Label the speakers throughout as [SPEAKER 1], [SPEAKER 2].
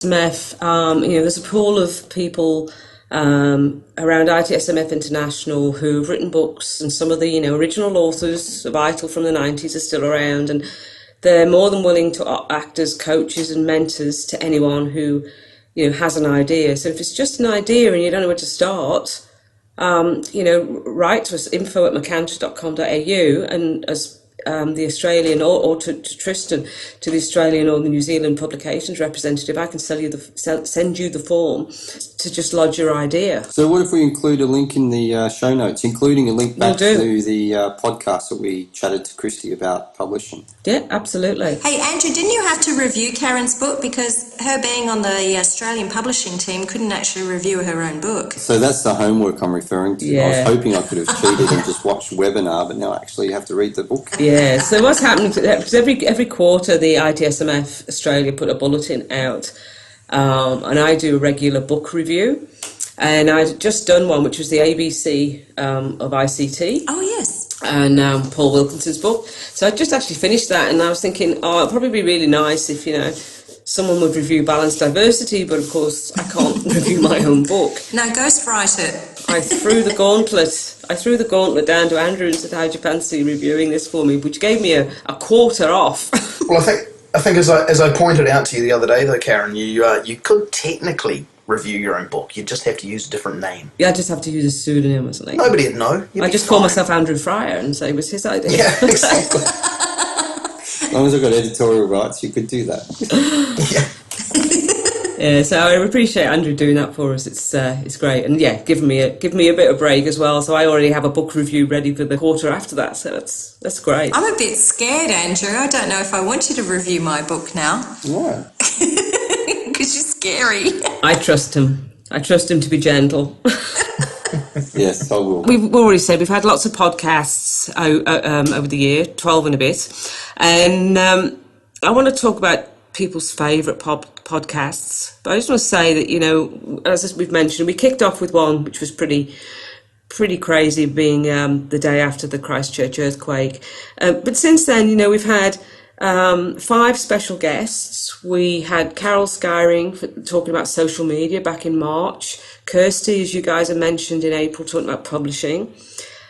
[SPEAKER 1] ITSMF, there's a pool of people around ITSMF International who've written books, and some of the original authors of ITIL from the 90s are still around, and they're more than willing to act as coaches and mentors to anyone who has an idea. So if it's just an idea and you don't know where to start, write to us, info@macantra.com.au, and as the Australian, or to Tristan, to the Australian or the New Zealand publications representative, I can send you the form to just lodge your idea.
[SPEAKER 2] So what if we include a link in the show notes, including a link back to the podcast that we chatted to Christy about publishing?
[SPEAKER 1] Yeah, absolutely.
[SPEAKER 3] Hey, Andrew, didn't you have to review Karen's book? Because her being on the Australian publishing team couldn't actually review her own book.
[SPEAKER 2] So that's the homework I'm referring to.
[SPEAKER 1] Yeah.
[SPEAKER 2] I was hoping I could have cheated and just watched the webinar, but now actually you have to read the book.
[SPEAKER 1] Yeah, so what's happening, because every quarter the ITSMF Australia put a bulletin out, and I do a regular book review, and I'd just done one which was the ABC of ICT.
[SPEAKER 3] Oh, yes.
[SPEAKER 1] And Paul Wilkinson's book. So I just actually finished that, and I was thinking, it'd probably be really nice if, someone would review Balanced Diversity, but of course I can't review my own book.
[SPEAKER 3] No, ghostwrite it.
[SPEAKER 1] I threw the gauntlet down to Andrew and said, how'd you fancy reviewing this for me? Which gave me a quarter off.
[SPEAKER 4] Well, I think as I pointed out to you the other day, though, Karen, you could technically review your own book. You just have to use a different name.
[SPEAKER 1] Yeah, I just have to use a pseudonym or something.
[SPEAKER 4] Nobody would know.
[SPEAKER 1] I just call myself Andrew Fryer and say it was his idea.
[SPEAKER 4] Yeah, exactly.
[SPEAKER 2] As long as I've got editorial rights, you could do that.
[SPEAKER 4] Yeah.
[SPEAKER 1] Yeah, so I appreciate Andrew doing that for us. It's great, and yeah, give me a bit of break as well. So I already have a book review ready for the quarter after that. So that's great.
[SPEAKER 3] I'm a bit scared, Andrew. I don't know if I want you to review my book now.
[SPEAKER 2] Why?
[SPEAKER 3] Because you're scary.
[SPEAKER 1] I trust him. I trust him to be gentle.
[SPEAKER 2] Yes, I will.
[SPEAKER 1] We've already said we've had lots of podcasts over the year, 12 and a bit, and I want to talk about people's favourite podcasts. But I just want to say that, as we've mentioned, we kicked off with one which was pretty crazy, being the day after the Christchurch earthquake. But since then, we've had 5 special guests. We had Carol Skyring talking about social media back in March. Kirsty, as you guys have mentioned, in April, talking about publishing.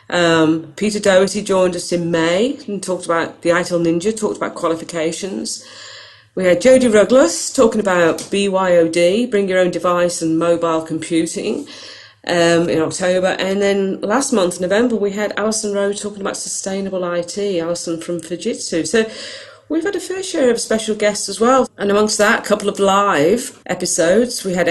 [SPEAKER 1] Peter Doherty joined us in May and talked about the ITIL Ninja, talked about qualifications. We had Jodie Ruglas talking about BYOD, bring your own device and mobile computing, in October. And then last month, November, we had Alison Rowe talking about sustainable IT, Alison from Fujitsu. So we've had a fair share of special guests as well. And amongst that, a couple of live episodes. We had